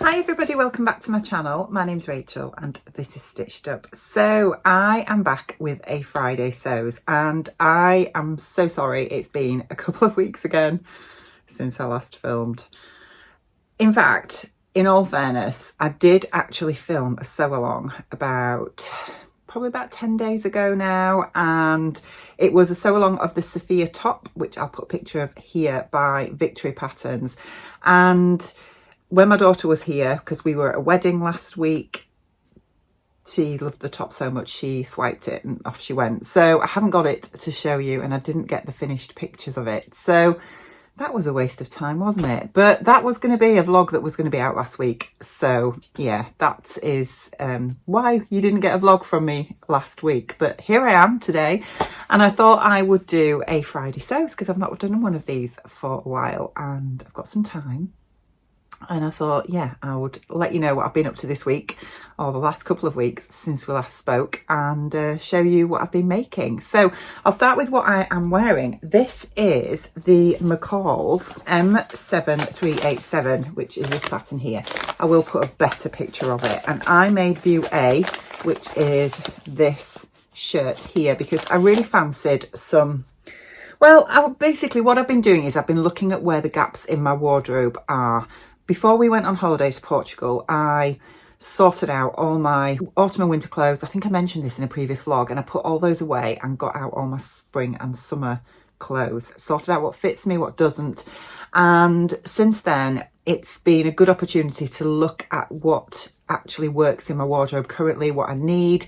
Hi everybody, welcome back to my channel. My name's Rachel and this is Stitched Up. So I am back with a Friday sews and I am so sorry it's been a couple of weeks again since I last filmed. In fact, in all fairness, I did actually film a sew along probably about 10 days ago now, and it was a sew along of the Sofia top, which I'll put a picture of here, by Victory Patterns. And when my daughter was here, because we were at a wedding last week, she loved the top so much she swiped it and off she went. So I haven't got it to show you and I didn't get the finished pictures of it. So that was a waste of time, wasn't it? But that was going to be a vlog that was going to be out last week. So yeah, that is why you didn't get a vlog from me last week. But here I am today, and I thought I would do a Friday sews because I've not done one of these for a while and I've got some time. And I thought, yeah, I would let you know what I've been up to this week, or the last couple of weeks since we last spoke, and show you what I've been making. So I'll start with what I am wearing. This is the McCalls M7387, which is this pattern here. I will put a better picture of it. And I made view A, which is this shirt here, because I really fancied some... Well, basically what I've been doing is I've been looking at where the gaps in my wardrobe are. Before we went on holiday to Portugal, I sorted out all my autumn and winter clothes. I think I mentioned this in a previous vlog, and I put all those away and got out all my spring and summer clothes. Sorted out what fits me, what doesn't. And since then, it's been a good opportunity to look at what actually works in my wardrobe currently, what I need,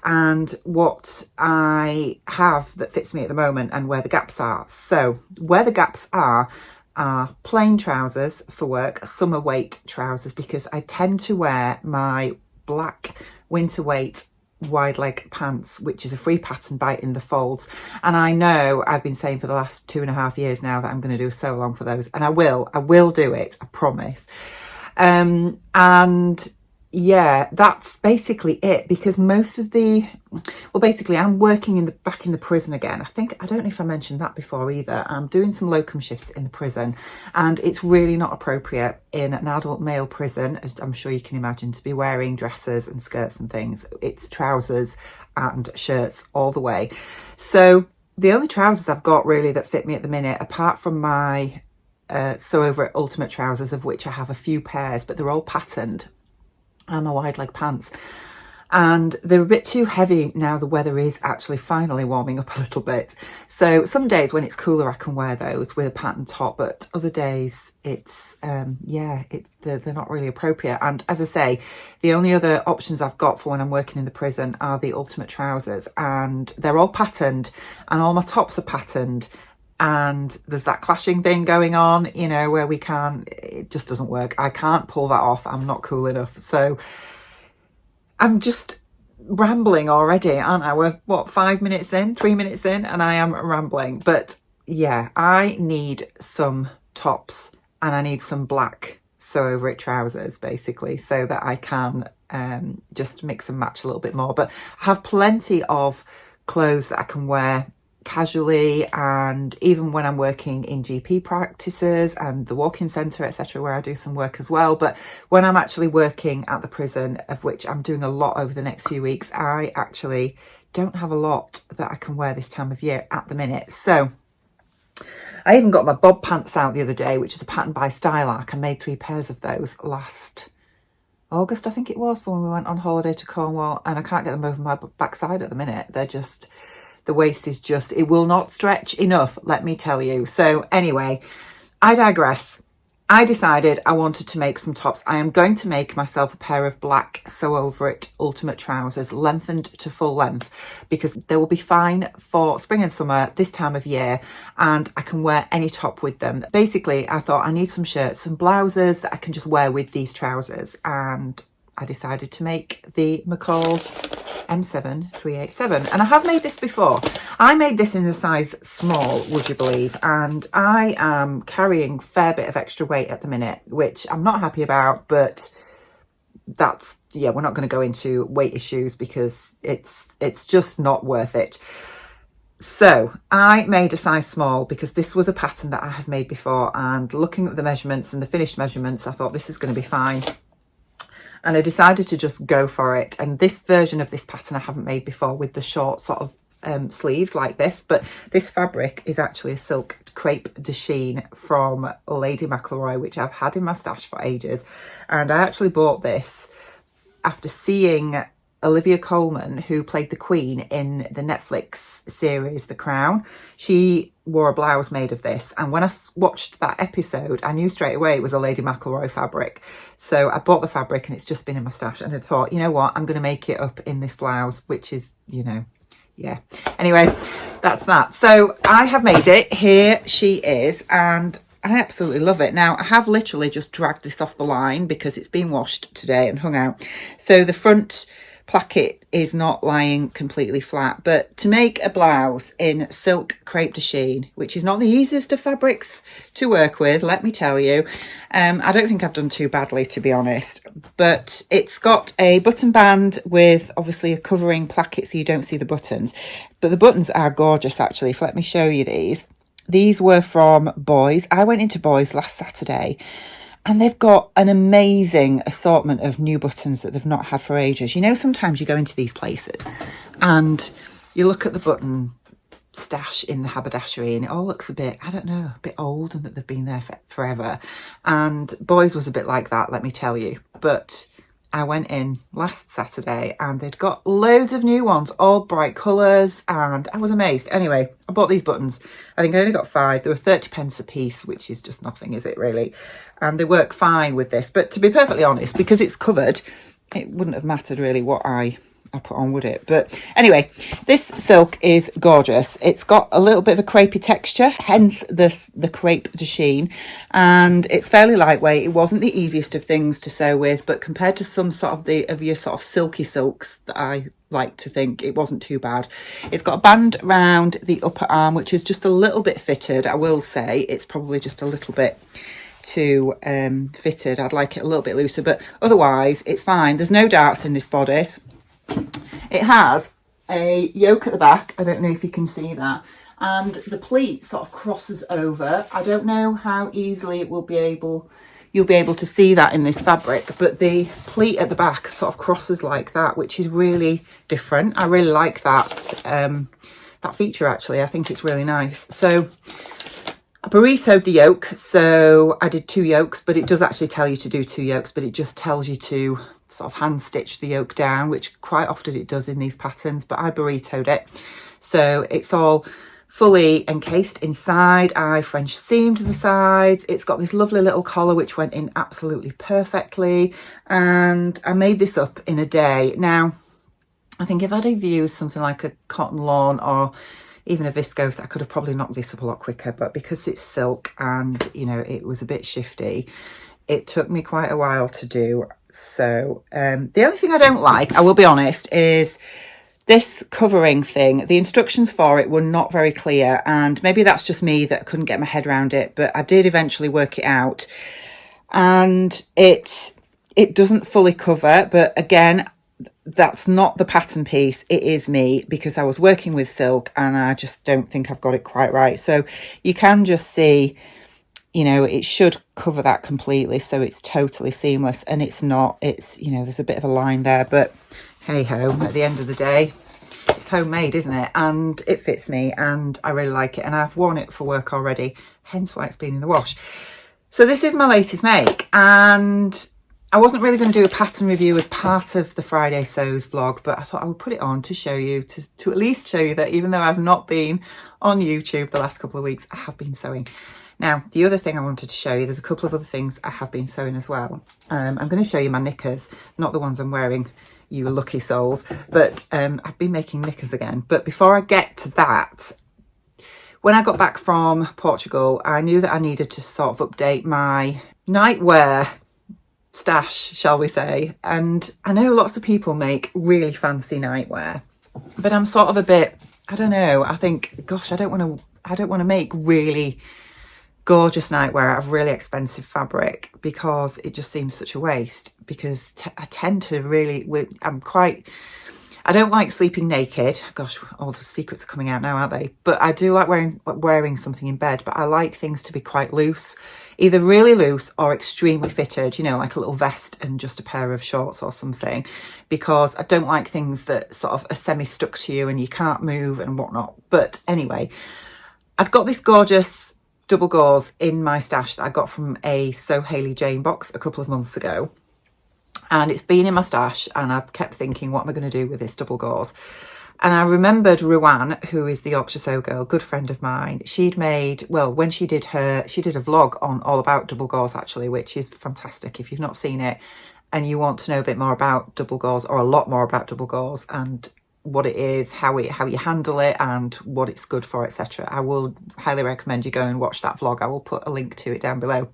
and what I have that fits me at the moment, and where the gaps are. So where the gaps are plain trousers for work, summer weight trousers, because I tend to wear my black winter weight wide leg pants, which is a free pattern by In the Folds. And I know I've been saying for the last 2.5 years now that I'm going to do a sew along for those, and I will do it, I promise. And yeah, that's basically it, because most of the, well, basically I'm working back in the prison again. I don't know if I mentioned that before either. I'm doing some locum shifts in the prison, and it's really not appropriate in an adult male prison, as I'm sure you can imagine, to be wearing dresses and skirts and things. It's trousers and shirts all the way. So the only trousers I've got really that fit me at the minute, apart from my Sew Over It Ultimate trousers, of which I have a few pairs, but they're all patterned, and my wide leg pants, and they're a bit too heavy now. The weather is actually finally warming up a little bit, so some days when it's cooler I can wear those with a patterned top, but other days it's they're not really appropriate. And as I say, the only other options I've got for when I'm working in the prison are the ultimate trousers, and they're all patterned and all my tops are patterned. And there's that clashing thing going on, you know, where it just doesn't work. I can't pull that off. I'm not cool enough. So I'm just rambling already, aren't I? We're, what, 3 minutes in, and I am rambling. But yeah, I need some tops and I need some black Sew Over It trousers, basically, so that I can just mix and match a little bit more. But I have plenty of clothes that I can wear casually, and even when I'm working in GP practices and the walk-in centre, etc., where I do some work as well. But when I'm actually working at the prison, of which I'm doing a lot over the next few weeks, I actually don't have a lot that I can wear this time of year at the minute. So I even got my bob pants out the other day, which is a pattern by Stylark. I made 3 pairs of those last August, I think it was, when we went on holiday to Cornwall, and I can't get them over my backside at the minute. They're just... the waist is just, it will not stretch enough, let me tell you. So anyway, I digress. I decided I wanted to make some tops. I am going to make myself a pair of black Sew Over It Ultimate trousers, lengthened to full length, because they will be fine for spring and summer this time of year, and I can wear any top with them. Basically, I thought I need some shirts, some blouses that I can just wear with these trousers, and I decided to make the McCalls M7387, and I have made this before. I made this in a size small, would you believe, and I am carrying a fair bit of extra weight at the minute, which I'm not happy about, but that's, yeah, we're not going to go into weight issues because it's just not worth it. So I made a size small because this was a pattern that I have made before, and looking at the measurements and the finished measurements, I thought this is going to be fine. and I decided to just go for it. And this version of this pattern I haven't made before, with the short sort of sleeves like this, but this fabric is actually a silk crepe de Chine from Lady McElroy, which I've had in my stash for ages. And I actually bought this after seeing Olivia Colman, who played the Queen in the Netflix series The Crown. She wore a blouse made of this, and when I watched that episode, I knew straight away it was a Lady McElroy fabric. So I bought the fabric, and it's just been in my stash, and I thought, you know what, I'm going to make it up in this blouse, which is, you know, yeah. Anyway, that's that. So I have made it. Here she is, and I absolutely love it. Now, I have literally just dragged this off the line because it's been washed today and hung out. So the front placket is not lying completely flat, but to make a blouse in silk crepe de Chine, which is not the easiest of fabrics to work with, let me tell you, I don't think I've done too badly, to be honest. But it's got a button band with obviously a covering placket so you don't see the buttons, but the buttons are gorgeous actually. If let me show you these were from Boys. I went into Boys last Saturday, and they've got an amazing assortment of new buttons that they've not had for ages. You know, sometimes you go into these places and you look at the button stash in the haberdashery and it all looks a bit, I don't know, a bit old, and that they've been there for forever. And Boys was a bit like that, let me tell you. But I went in last Saturday and they'd got loads of new ones, all bright colours, and I was amazed. Anyway, I bought these buttons. I think I only got 5. They were 30 pence a piece, which is just nothing, is it really? And they work fine with this. But to be perfectly honest, because it's covered, it wouldn't have mattered really what I put on, would it? But anyway, this silk is gorgeous. It's got a little bit of a crepey texture, hence the crepe de Chine, and it's fairly lightweight. It wasn't the easiest of things to sew with, but compared to some sort of your sort of silky silks that I like to think, it wasn't too bad. It's got a band around the upper arm, which is just a little bit fitted. I will say it's probably just a little bit too fitted. I'd like it a little bit looser, but otherwise it's fine. There's no darts in this bodice. It has a yoke at the back. I don't know if you can see that. And the pleat sort of crosses over. I don't know how easily you'll be able to see that in this fabric, but the pleat at the back sort of crosses like that, which is really different. I really like that that feature actually. I think it's really nice. So I burritoed the yoke, so I did 2 yokes, but it does actually tell you to do 2 yokes, but it just tells you to sort of hand stitch the yoke down, which quite often it does in these patterns, but I burritoed it. So it's all fully encased inside. I French seamed the sides. It's got this lovely little collar which went in absolutely perfectly, and I made this up in a day. Now, I think if I'd have used something like a cotton lawn or even a viscose, I could have probably knocked this up a lot quicker, but because it's silk and, you know, it was a bit shifty, it took me quite a while to do. So the only thing I don't like, I will be honest, is this covering thing. The instructions for it were not very clear, and maybe that's just me that couldn't get my head around it, but I did eventually work it out, and it doesn't fully cover. But again, that's not the pattern piece, it is me, because I was working with silk and I just don't think I've got it quite right. So you can just see, you know, it should cover that completely, so it's totally seamless, and it's not. It's, you know, there's a bit of a line there, but hey ho, at the end of the day, it's homemade, isn't it? And it fits me and I really like it, and I've worn it for work already, hence why it's been in the wash. So this is my latest make, and I wasn't really going to do a pattern review as part of the Friday Sews vlog, but I thought I would put it on to show you, to at least show you that even though I've not been on YouTube the last couple of weeks, I have been sewing. Now, the other thing I wanted to show you, there's a couple of other things I have been sewing as well. I'm going to show you my knickers, not the ones I'm wearing, you lucky souls, but I've been making knickers again. But before I get to that, when I got back from Portugal, I knew that I needed to sort of update my nightwear stash, shall we say. And I know lots of people make really fancy nightwear, but I'm sort of a bit, I don't know, I think, gosh, I don't want to make really gorgeous nightwear out of really expensive fabric, because it just seems such a waste, because I tend to really, I don't like sleeping naked. Gosh, all the secrets are coming out now, aren't they? But I do like wearing something in bed, but I like things to be quite loose either really loose or extremely fitted, you know, like a little vest and just a pair of shorts or something, because I don't like things that sort of are semi-stuck to you and you can't move and whatnot. But anyway, I'd got this gorgeous double gauze in my stash that I got from a So Hailey Jane box a couple of months ago. And it's been in my stash and I've kept thinking, what am I going to do with this double gauze? And I remembered Ruan, who is the Yorkshire Sew Girl, good friend of mine. She'd made, well, when she did a vlog on all about double gauze actually, which is fantastic. If you've not seen it and you want to know a bit more about double gauze, or a lot more about double gauze and what it is, how you handle it and what it's good for, etc., I will highly recommend you go and watch that vlog. I will put a link to it down below.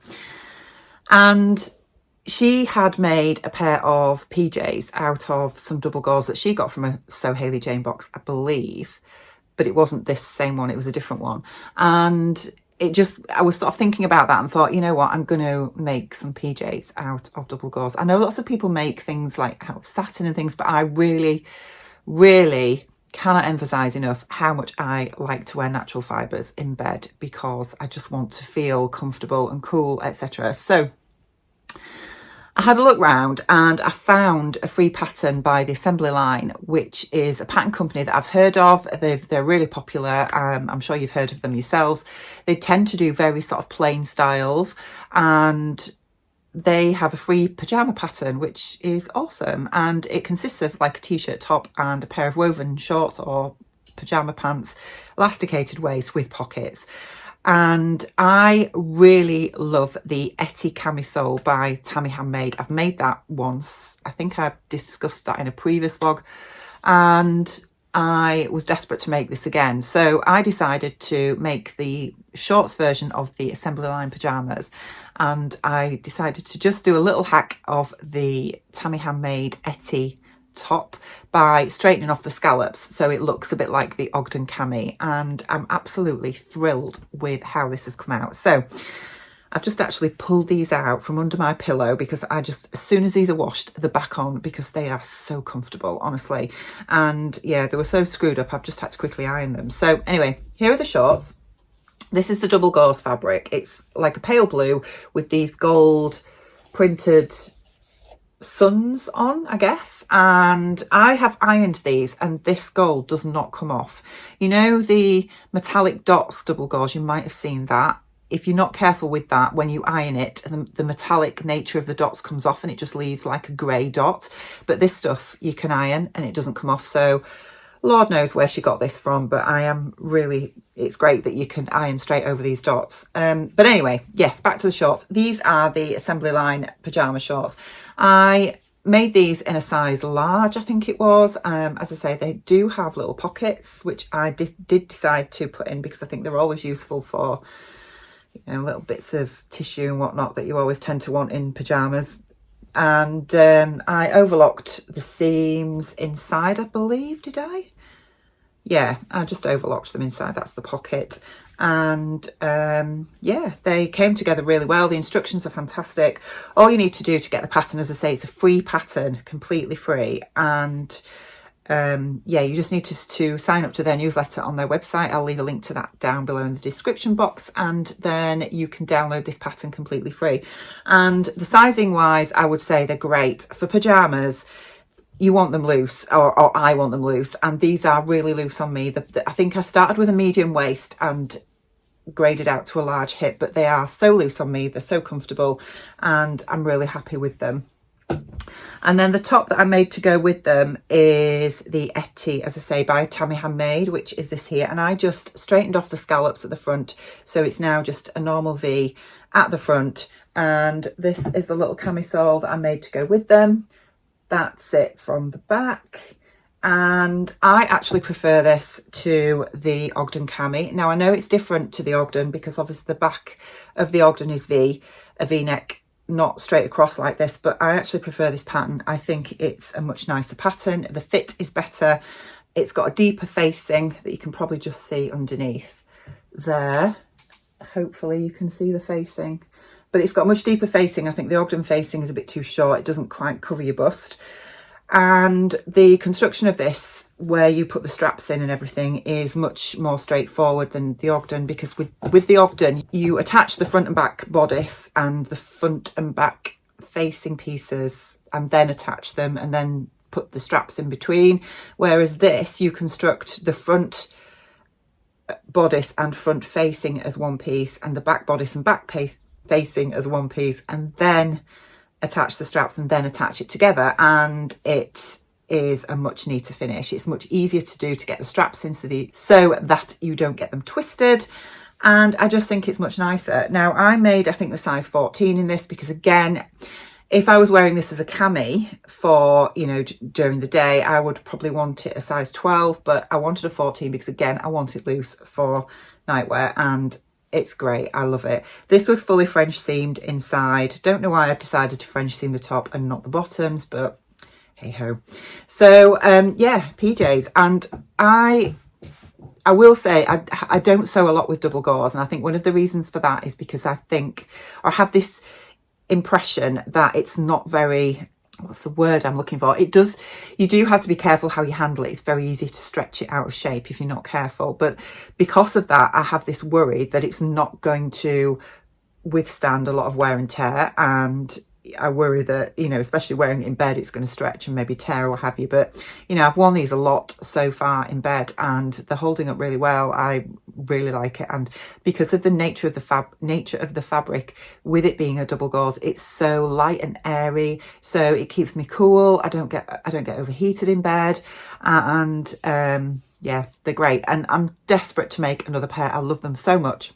And she had made a pair of PJs out of some double gauze that she got from a So Hailey Jane box, I believe, but it wasn't this same one, it was a different one. And it just, I was sort of thinking about that and thought, you know what, I'm going to make some PJs out of double gauze. I know lots of people make things like out of satin and things, but I really cannot emphasize enough how much I like to wear natural fibres in bed, because I just want to feel comfortable and cool, etc. So I had a look round and I found a free pattern by the Assembly Line, which is a pattern company that I've heard of. They're really popular. I'm sure you've heard of them yourselves. They tend to do very sort of plain styles, and they have a free pajama pattern, which is awesome. And it consists of like a t-shirt top and a pair of woven shorts or pajama pants, elasticated waist with pockets. And I really love the Etty Camisole by Tammy Handmade. I've made that once. I think I discussed that in a previous vlog, and I was desperate to make this again. So I decided to make the shorts version of the Assembly Line pyjamas, and I decided to just do a little hack of the Tammy Handmade Etty top by straightening off the scallops so it looks a bit like the Ogden cami, and I'm absolutely thrilled with how this has come out. So I've just actually pulled these out from under my pillow, because I just, as soon as these are washed, they're back on, because they are so comfortable, honestly. And yeah, they were so screwed up, I've just had to quickly iron them. So anyway, here are the shorts. This is the double gauze fabric. It's like a pale blue with these gold printed suns on, I guess. And I have ironed these, and this gold does not come off. You know the metallic dots double gauze, you might have seen that. If you're not careful with that, when you iron it, the metallic nature of the dots comes off and it just leaves like a grey dot. But this stuff you can iron and it doesn't come off. So Lord knows where she got this from, but I am really, it's great that you can iron straight over these dots. But anyway, yes, back to the shorts. These are the Assembly Line pajama shorts. I made these in a size large, I think it was. As I say, they do have little pockets, which I did decide to put in because I think they're always useful for, you know, little bits of tissue and whatnot that you always tend to want in pyjamas. And I overlocked the seams inside, I believe, did I? Yeah, I just overlocked them inside, that's the pocket. And yeah, they came together really well. The instructions are fantastic. All you need to do to get the pattern, as I say, it's a free pattern, completely free. And yeah, you just need to sign up to their newsletter on their website. I'll leave a link to that down below in the description box, and then you can download this pattern completely free. And the sizing wise, I would say they're great for pajamas. You want them loose, or I want them loose, and these are really loose on me. I think I started with a medium waist and graded out to a large hip, but they are so loose on me, they're so comfortable, and I'm really happy with them. And then the top that I made to go with them is the Etty, as I say, by Tammy Handmade, which is this here. And I just straightened off the scallops at the front, so it's now just a normal V at the front. And this is the little camisole that I made to go with them. That's it from the back. And I actually prefer this to the Ogden cami. Now I know it's different to the Ogden because obviously the back of the Ogden is V, a V-neck, not straight across like this, but I actually prefer this pattern. I think it's a much nicer pattern. The fit is better. It's got a deeper facing that you can probably just see underneath there. Hopefully you can see the facing, but it's got much deeper facing. I think the Ogden facing is a bit too short. It doesn't quite cover your bust. And the construction of this where you put the straps in and everything is much more straightforward than the Ogden, because with the Ogden you attach the front and back bodice and the front and back facing pieces and then attach them and then put the straps in between, whereas this you construct the front bodice and front facing as one piece and the back bodice and back facing as one piece, and then attach the straps and then attach it together, and it is a much neater finish. It's much easier to do to get the straps in so that you don't get them twisted, and I just think it's much nicer. Now I made, I think, the size 14 in this because, again, if I was wearing this as a cami for, you know, during the day, I would probably want it a size 12, but I wanted a 14 because, again, I want it loose for nightwear, and it's great. I love it. This was fully French seamed inside. Don't know why I decided to French seam the top and not the bottoms, but hey ho. So yeah, PJs. And I will say I don't sew a lot with double gauze, and I think one of the reasons for that is because I think, or have this impression that it's not very, what's the word I'm looking for? You do have to be careful how you handle it. It's very easy to stretch it out of shape if you're not careful. But because of that, I have this worry that it's not going to withstand a lot of wear and tear, and I worry that, you know, especially wearing it in bed, it's going to stretch and maybe tear or what have you. But, you know, I've worn these a lot so far in bed and they're holding up really well. I really like it. And because of the nature of the fabric, with it being a double gauze, it's so light and airy. So it keeps me cool. I don't get overheated in bed. And yeah, they're great. And I'm desperate to make another pair. I love them so much.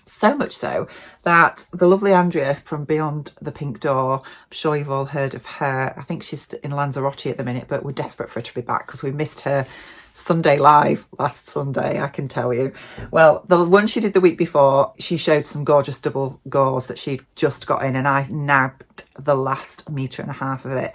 So much so that the lovely Andrea from Beyond the Pink Door, I'm sure you've all heard of her. I think she's in Lanzarote at the minute, but we're desperate for her to be back because we missed her Sunday live last Sunday, I can tell you. Well, the one she did the week before, she showed some gorgeous double gauze that she'd just got in, and I nabbed the last 1.5 meters of it.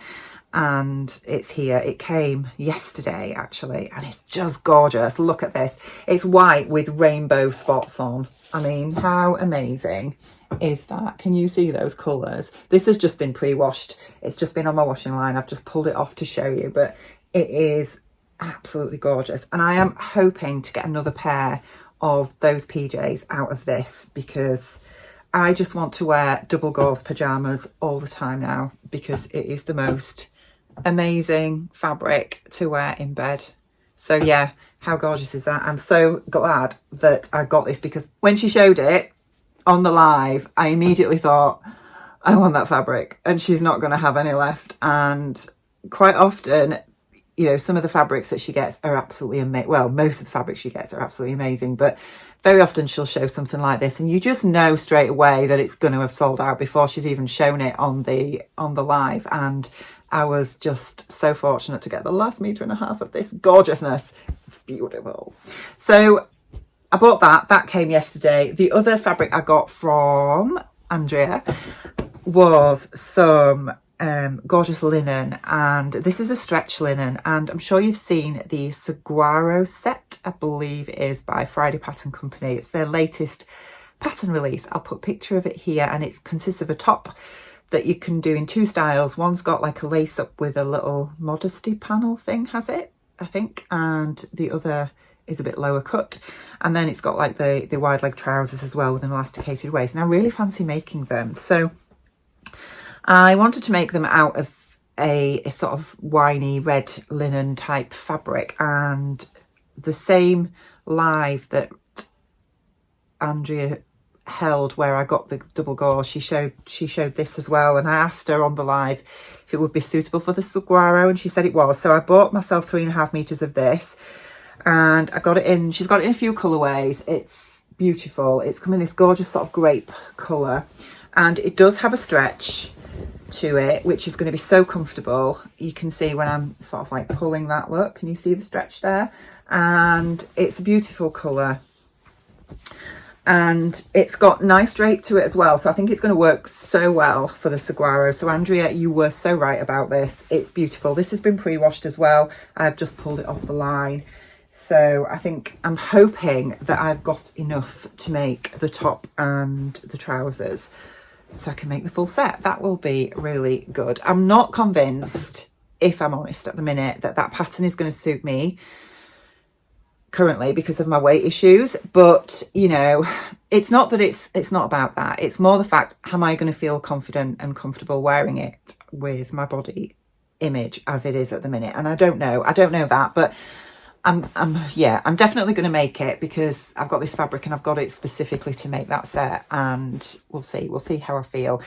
And it's here. It came yesterday, actually, and it's just gorgeous. Look at this. It's white with rainbow spots on. I mean, how amazing is that? Can you see those colours? This has just been pre-washed. It's just been on my washing line. I've just pulled it off to show you, but it is absolutely gorgeous. And I am hoping to get another pair of those PJs out of this because I just want to wear double gauze pyjamas all the time now because it is the most amazing fabric to wear in bed. So yeah, how gorgeous is that? I'm so glad that I got this because when she showed it on the live, I immediately thought, I want that fabric, and she's not going to have any left. And quite often, you know, some of the fabrics that she gets are absolutely amazing. Well, most of the fabrics she gets are absolutely amazing, but very often she'll show something like this and you just know straight away that it's going to have sold out before she's even shown it on the live. And I was just so fortunate to get the last 1.5 meters of this gorgeousness. It's beautiful. So I bought that. That came yesterday. The other fabric I got from Andrea was some gorgeous linen, and this is a stretch linen, and I'm sure you've seen the Saguaro set, I believe it is by Friday Pattern Company. It's their latest pattern release. I'll put a picture of it here, and it consists of a top that you can do in 2 styles. One's got like a lace up with a little modesty panel thing, has it, I think, and the other is a bit lower cut, and then it's got like the wide leg trousers as well with an elasticated waist. And I really fancy making them, so I wanted to make them out of a sort of winey red linen type fabric, and the same live that Andrea held where I got the double gauze, she showed this as well, and I asked her on the live if it would be suitable for the Saguaro, and she said it was. So I bought myself 3.5 meters of this, and I got it in, she's got it in a few colorways. It's beautiful. It's come in this gorgeous sort of grape color, and it does have a stretch to it, which is going to be so comfortable. You can see when I'm sort of like pulling that, look, can you see the stretch there? And it's a beautiful color, and it's got nice drape to it as well, so I think it's going to work so well for the Saguaro. So Andrea, you were so right about this. It's beautiful. This has been pre-washed as well. I've just pulled it off the line, so I think I'm hoping that I've got enough to make the top and the trousers so I can make the full set. That will be really good. I'm not convinced if I'm honest at the minute, that pattern is going to suit me currently because of my weight issues. But you know, it's not that it's not about that. It's more the fact, am I going to feel confident and comfortable wearing it with my body image as it is at the minute? And I don't know that, but I'm definitely going to make it because I've got this fabric and I've got it specifically to make that set, and we'll see how I feel.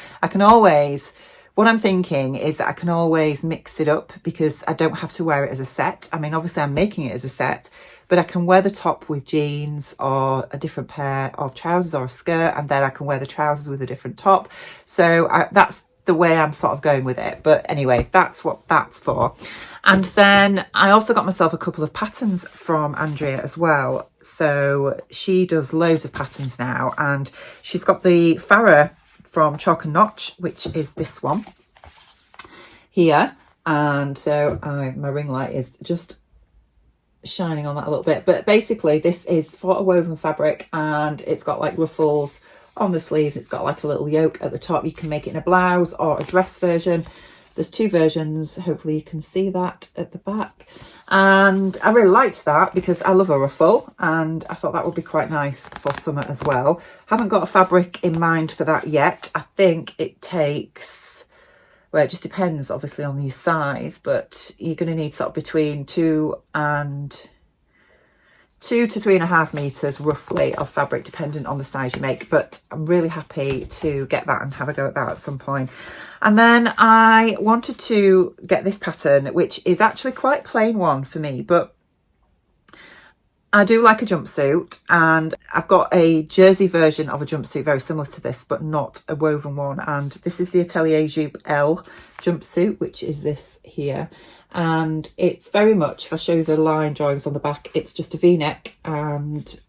What I'm thinking is that I can always mix it up because I don't have to wear it as a set. I mean, obviously I'm making it as a set, but I can wear the top with jeans or a different pair of trousers or a skirt, and then I can wear the trousers with a different top. So that's the way I'm sort of going with it. But anyway, that's what that's for. And then I also got myself a couple of patterns from Andrea as well. So she does loads of patterns now, and she's got the Farah from Chalk and Notch, which is this one here. And so my ring light is just shining on that a little bit, but basically this is for a woven fabric, and it's got like ruffles on the sleeves. It's got like a little yoke at the top. You can make it in a blouse or a dress version. There's two versions. Hopefully you can see that at the back. And I really liked that because I love a ruffle, and I thought that would be quite nice for summer as well. Haven't got a fabric in mind for that yet. I think it takes, well, it just depends obviously on your size, but you're going to need sort of between 2 to 3.5 meters roughly of fabric, dependent on the size you make. But I'm really happy to get that and have a go at that at some point. And then I wanted to get this pattern, which is actually quite a plain one for me, but I do like a jumpsuit, and I've got a jersey version of a jumpsuit very similar to this, but not a woven one. And this is the Atelier Jupe L jumpsuit, which is this here. And it's very much, if I show you the line drawings on the back, it's just a v-neck and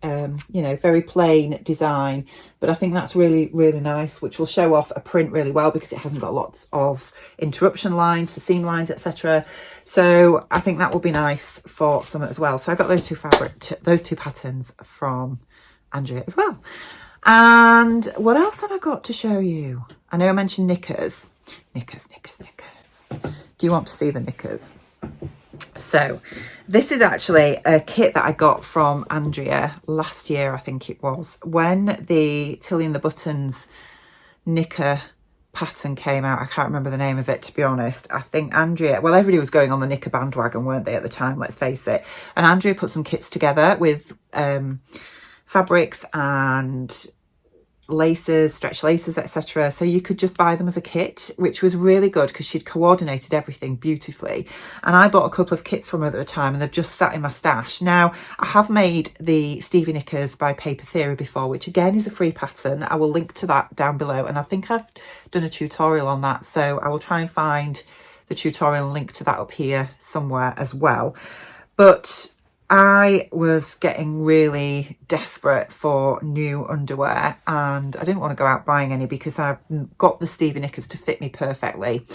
you know, very plain design, but I think that's really, really nice, which will show off a print really well because it hasn't got lots of interruption lines for seam lines, etc. So I think that will be nice for summer as well. So I got those two patterns from Andrea as well. And what else have I got to show you? I know I mentioned knickers. Knickers. Do you want to see the knickers? So this is actually a kit that I got from Andrea last year, I think it was, when the Tilly and the Buttons knicker pattern came out. I can't remember the name of it, to be honest. I think Andrea, well, everybody was going on the knicker bandwagon, weren't they, at the time, let's face it. And Andrea put some kits together with fabrics and laces, stretch laces, etc. So you could just buy them as a kit, which was really good because she'd coordinated everything beautifully. And I bought a couple of kits from her at the time, and they've just sat in my stash. Now, I have made the Stevie knickers by Paper Theory before, which again is a free pattern. I will link to that down below, and I think I've done a tutorial on that, so I will try and find the tutorial and link to that up here somewhere as well. But I was getting really desperate for new underwear, and I didn't want to go out buying any because I've got the Stevie knickers to fit me perfectly.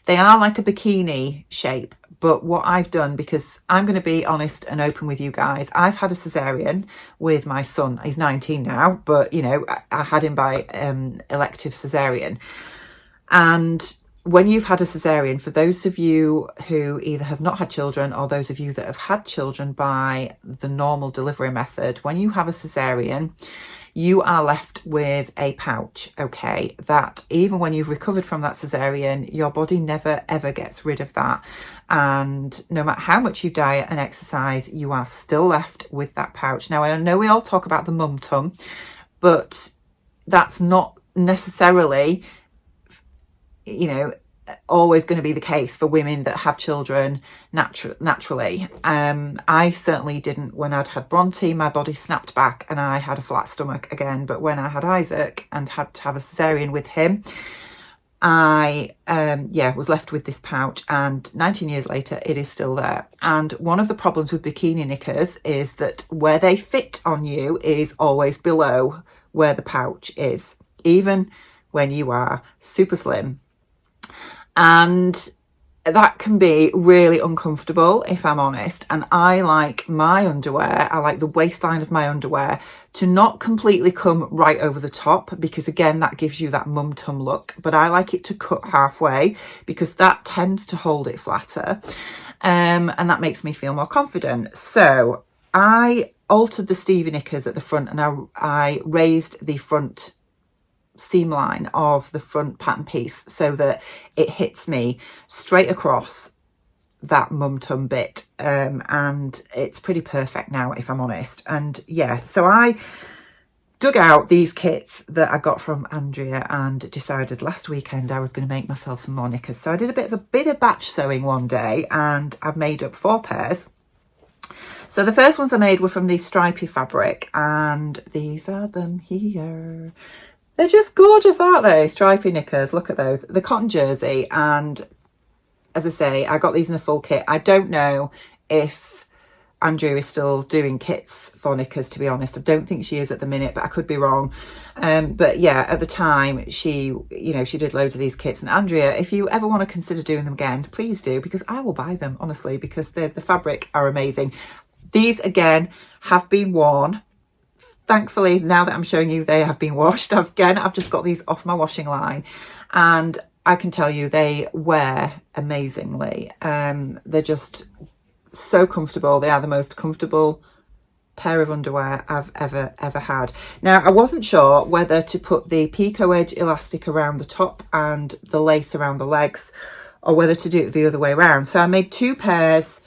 They are like a bikini shape, but what I've done, because I'm going to be honest and open with you guys, I've had a cesarean with my son. He's 19 now, but you know, I had him by elective cesarean. And when you've had a cesarean, for those of you who either have not had children or those of you that have had children by the normal delivery method, when you have a cesarean, you are left with a pouch, okay, that even when you've recovered from that cesarean, your body never ever gets rid of that. And no matter how much you diet and exercise, you are still left with that pouch. Now, I know we all talk about the mum tum, but that's not necessarily, you know, always going to be the case for women that have children naturally. I certainly didn't. When I'd had Bronte, my body snapped back and I had a flat stomach again. But when I had Isaac and had to have a cesarean with him, I was left with this pouch, and 19 years later it is still there. And one of the problems with bikini knickers is that where they fit on you is always below where the pouch is, even when you are super slim. And that can be really uncomfortable, if I'm honest. And I like my underwear, I like the waistline of my underwear to not completely come right over the top, because again, that gives you that mum tum look. But I like it to cut halfway because that tends to hold it flatter. And that makes me feel more confident. So I altered the Stevie knickers at the front, and I raised the front seam line of the front pattern piece so that it hits me straight across that mum tum bit, and it's pretty perfect now, if I'm honest. And yeah, so I dug out these kits that I got from Andrea and decided last weekend I was going to make myself some more knickers. So I did a bit of batch sewing one day, and I've made up 4 pairs. So the first ones I made were from the stripy fabric, and these are them here. They're just gorgeous, aren't they? Stripy knickers, look at those. The cotton jersey, and as I say, I got these in a full kit. I don't know if Andrea is still doing kits for knickers, to be honest. I don't think she is at the minute, but I could be wrong. But yeah, at the time, she did loads of these kits. And Andrea, if you ever want to consider doing them again, please do, because I will buy them, honestly, because the fabric are amazing. These, again, have been worn. Thankfully, now that I'm showing you, they have been washed. I've just got these off my washing line, and I can tell you they wear amazingly. They're just so comfortable. They are the most comfortable pair of underwear I've ever had. Now, I wasn't sure whether to put the picot edge elastic around the top and the lace around the legs, or whether to do it the other way around. So I made 2 pairs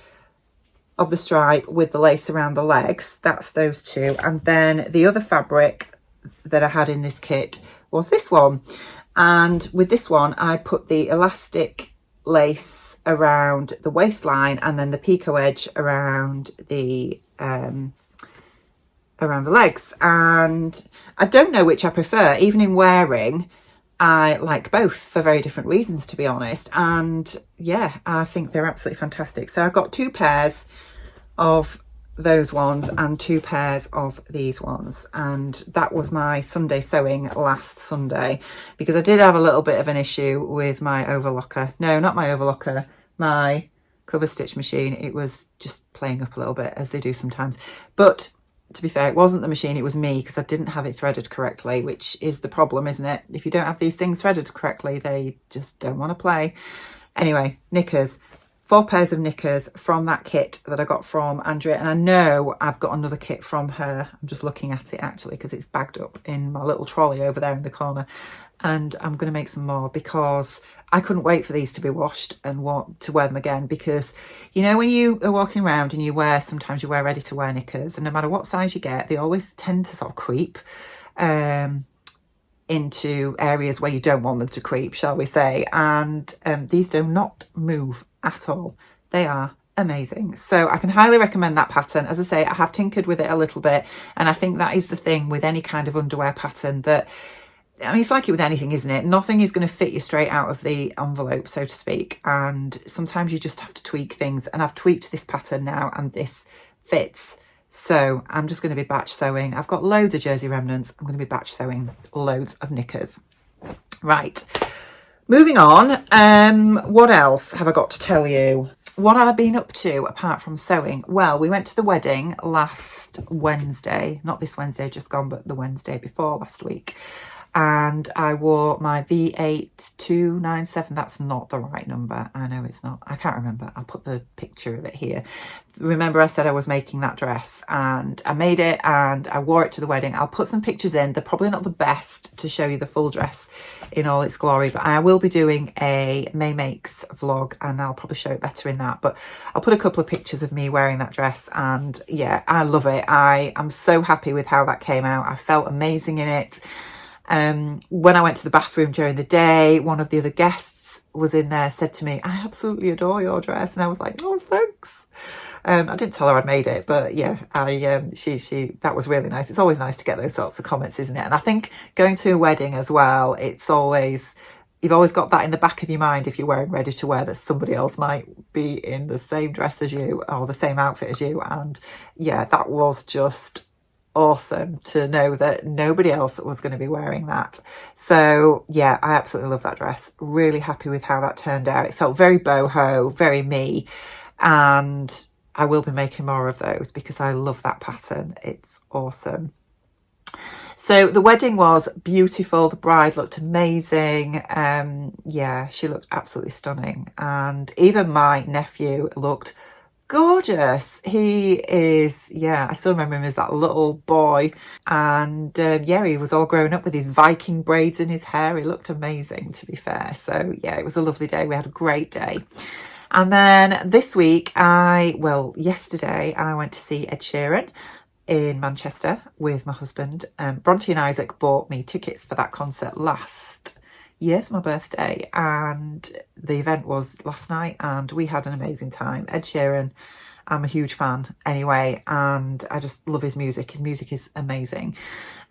of the stripe with the lace around the legs. That's those 2. And then the other fabric that I had in this kit was this one. And with this one, I put the elastic lace around the waistline, and then the picot edge around the legs. And I don't know which I prefer. Even in wearing, I like both for very different reasons, to be honest. And yeah, I think they're absolutely fantastic. So I've got 2 pairs of those ones and 2 pairs of these ones, and that was my Sunday sewing last Sunday, because I did have a little bit of an issue with my overlocker. No, not my overlocker, my cover stitch machine. It was just playing up a little bit, as they do sometimes. But to be fair, it wasn't the machine, it was me, because I didn't have it threaded correctly, which is the problem, isn't it? If you don't have these things threaded correctly, they just don't want to play. Anyway, knickers. 4 pairs of knickers from that kit that I got from Andrea. And I know I've got another kit from her. I'm just looking at it actually, because it's bagged up in my little trolley over there in the corner. And I'm going to make some more, because I couldn't wait for these to be washed and want to wear them again. Because, you know, when you are walking around and sometimes you wear ready to wear knickers, and no matter what size you get, they always tend to sort of creep into areas where you don't want them to creep, shall we say. And these do not move at all. They are amazing. So I can highly recommend that pattern. As I say, I have tinkered with it a little bit, and I think that is the thing with any kind of underwear pattern, that, I mean, it's like it with anything, isn't it? Nothing is going to fit you straight out of the envelope, so to speak, and sometimes you just have to tweak things. And I've tweaked this pattern now, and this fits. So I'm just going to be batch sewing. I've got loads of jersey remnants. I'm going to be batch sewing loads of knickers. Right, moving on. What else have I got to tell you? What have I been up to apart from sewing? Well, we went to the wedding last Wednesday, not this Wednesday just gone, but the Wednesday before last week. And I wore my V8297. That's not the right number. I know it's not. I can't remember. I'll put the picture of it here. Remember I said I was making that dress, and I made it and I wore it to the wedding. I'll put some pictures in. They're probably not the best to show you the full dress in all its glory, but I will be doing a May Makes vlog, and I'll probably show it better in that. But I'll put a couple of pictures of me wearing that dress, and yeah, I love it. I am so happy with how that came out. I felt amazing in it. When I went to the bathroom during the day, one of the other guests was in there, said to me, "I absolutely adore your dress." And I was like, "Oh, thanks." I didn't tell her I'd made it, but yeah, that was really nice. It's always nice to get those sorts of comments, isn't it? And I think going to a wedding as well, you've always got that in the back of your mind if you're wearing ready to wear, that somebody else might be in the same dress as you or the same outfit as you. And yeah, that was just awesome to know that nobody else was going to be wearing that. So yeah, I absolutely love that dress. Really happy with how that turned out. It felt very boho, very me, and I will be making more of those because I love that pattern. It's awesome. So the wedding was beautiful. The bride looked amazing. Yeah, she looked absolutely stunning. And even my nephew looked gorgeous. He is, yeah, I still remember him as that little boy. And yeah, he was all grown up with his Viking braids in his hair. He looked amazing, to be fair. So yeah, it was a lovely day. We had a great day. And then this week, yesterday, I went to see Ed Sheeran in Manchester with my husband. Bronte and Isaac bought me tickets for that concert last year for my birthday, and the event was last night, and we had an amazing time. Ed Sheeran, I'm a huge fan anyway, and I just love his music. His music is amazing.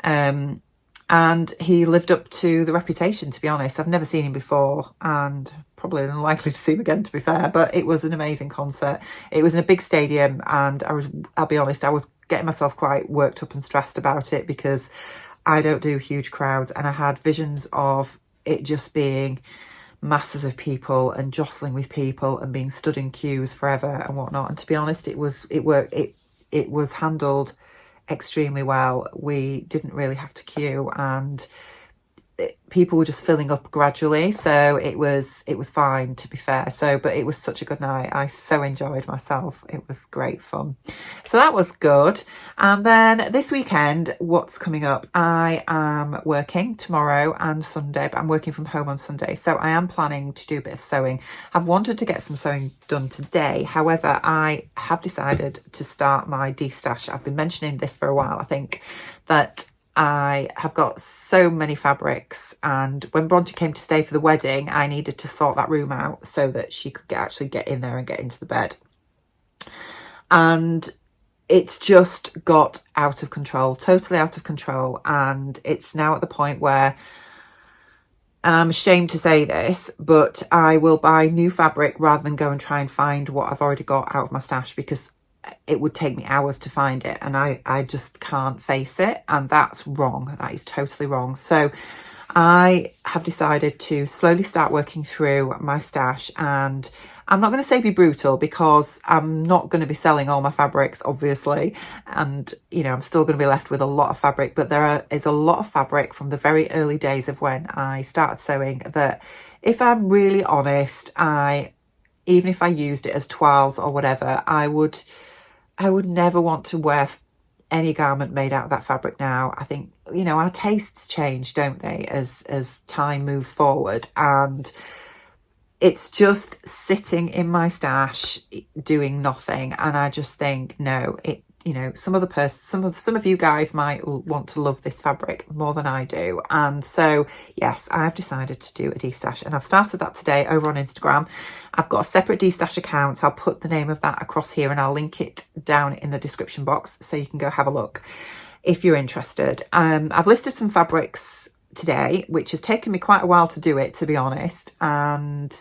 And he lived up to the reputation, to be honest. I've never seen him before and probably unlikely to see him again, to be fair, but it was an amazing concert. It was in a big stadium, and I'll be honest, I was getting myself quite worked up and stressed about it because I don't do huge crowds, and I had visions of it just being masses of people and jostling with people and being stood in queues forever and whatnot. And to be honest, it was handled extremely well. We didn't really have to queue, and people were just filling up gradually, so it was fine, to be fair. So, but it was such a good night. I so enjoyed myself. It was great fun. So that was good. And then this weekend, what's coming up? I am working tomorrow and Sunday, but I'm working from home on Sunday, so I am planning to do a bit of sewing. I've wanted to get some sewing done today. However, I have decided to start my destash. I've been mentioning this for a while. I think that I have got so many fabrics, and when Bronte came to stay for the wedding, I needed to sort that room out so that she could actually get in there and get into the bed. And it's just got out of control, totally out of control. And it's now at the point where, and I'm ashamed to say this, but I will buy new fabric rather than go and try and find what I've already got out of my stash, because it would take me hours to find it, and I just can't face it, and that's wrong. That is totally wrong. So I have decided to slowly start working through my stash, and I'm not going to say be brutal, because I'm not going to be selling all my fabrics, obviously, and you know, I'm still going to be left with a lot of fabric, but is a lot of fabric from the very early days of when I started sewing that, if I'm really honest, even if I used it as toiles or whatever, I would never want to wear any garment made out of that fabric now. I think, you know, our tastes change, don't they, as time moves forward, and it's just sitting in my stash doing nothing. And I just think, no, you know, some of you guys might want to love this fabric more than I do. And so, yes, I've decided to do a destash, and I've started that today over on Instagram. I've got a separate Destash account, so I'll put the name of that across here, and I'll link it down in the description box so you can go have a look if you're interested. I've listed some fabrics today, which has taken me quite a while to do it, to be honest, and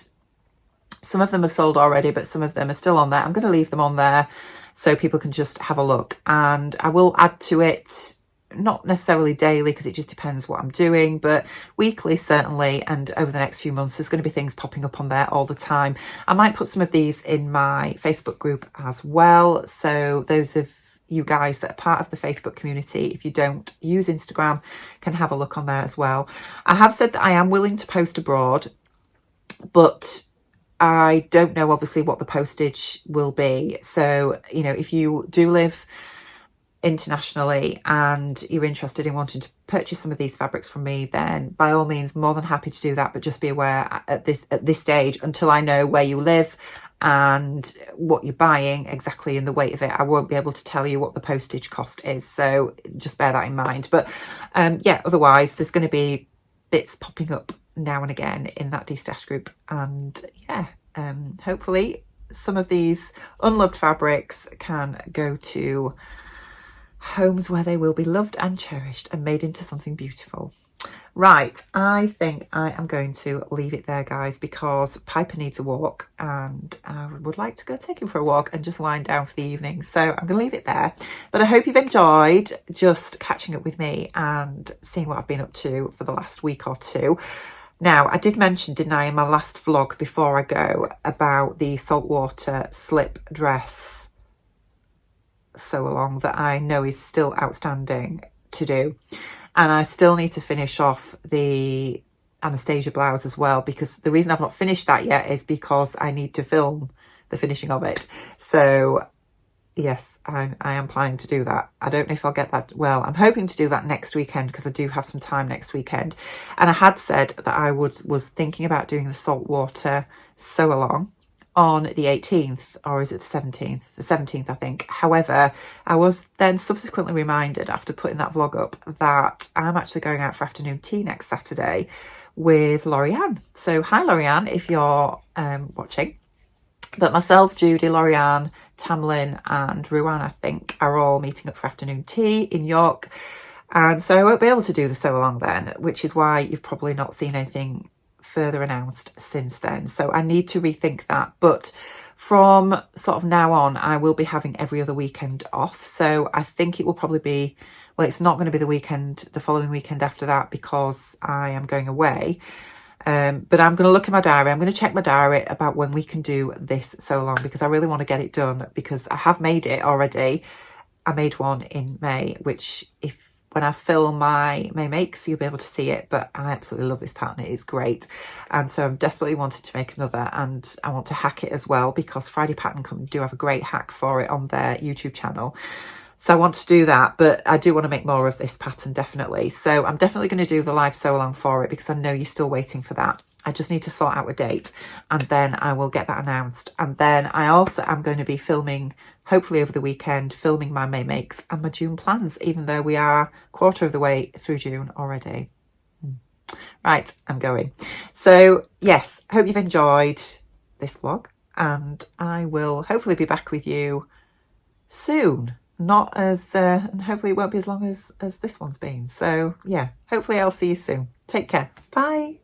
some of them are sold already, but some of them are still on there. I'm going to leave them on there so people can just have a look, and I will add to it, not necessarily daily because it just depends what I'm doing, but weekly certainly, and over the next few months there's going to be things popping up on there all the time. I might put some of these in my Facebook group as well, so those of you guys that are part of the Facebook community, if you don't use Instagram, can have a look on there as well. I have said that I am willing to post abroad, but I don't know obviously what the postage will be. So, you know, if you do live internationally and you're interested in wanting to purchase some of these fabrics from me, then by all means, more than happy to do that. But just be aware at this stage, until I know where you live and what you're buying exactly and the weight of it, I won't be able to tell you what the postage cost is. So just bear that in mind. But yeah, otherwise there's going to be bits popping up now and again in that Destash group, and yeah, hopefully some of these unloved fabrics can go to homes where they will be loved and cherished and made into something beautiful. Right, I think I am going to leave it there, guys, because Piper needs a walk and I would like to go take him for a walk and just wind down for the evening. So I'm going to leave it there. But I hope you've enjoyed just catching up with me and seeing what I've been up to for the last week or two. Now, I did mention, didn't I, in my last vlog before I go, about the saltwater slip dress sew along that I know is still outstanding to do. And I still need to finish off the Anastasia blouse as well, because the reason I've not finished that yet is because I need to film the finishing of it. So yes, I am planning to do that. I don't know if I'll get that. Well, I'm hoping to do that next weekend because I do have some time next weekend. And I had said that I was thinking about doing the saltwater sew along on the 18th, or is it the 17th? The 17th, I think. However, I was then subsequently reminded after putting that vlog up that I'm actually going out for afternoon tea next Saturday with Lorianne. So hi Lorianne, if you're watching. But myself, Judy, Lorianne, Tamlin and Ruan, I think, are all meeting up for afternoon tea in York. And so I won't be able to do the sew along then, which is why you've probably not seen anything further announced since then. So I need to rethink that. But from sort of now on, I will be having every other weekend off. So I think it will probably be, well, it's not going to be the weekend, the following weekend after that, because I am going away. But I'm going to look at my diary. I'm going to check my diary about when we can do this sew along, because I really want to get it done, because I have made it already. I made one in May, which when I film my May makes, you'll be able to see it, but I absolutely love this pattern. It is great. And so I'm desperately wanted to make another, and I want to hack it as well, because Friday Pattern Company do have a great hack for it on their YouTube channel. So I want to do that, but I do want to make more of this pattern, definitely. So I'm definitely going to do the live sew along for it, because I know you're still waiting for that. I just need to sort out a date, and then I will get that announced. And then I also am going to be filming, hopefully over the weekend, filming my May makes and my June plans, even though we are quarter of the way through June already. Right, I'm going. So yes, hope you've enjoyed this vlog, and I will hopefully be back with you soon. Not as, and hopefully it won't be as long as this one's been. So yeah, hopefully I'll see you soon. Take care. Bye.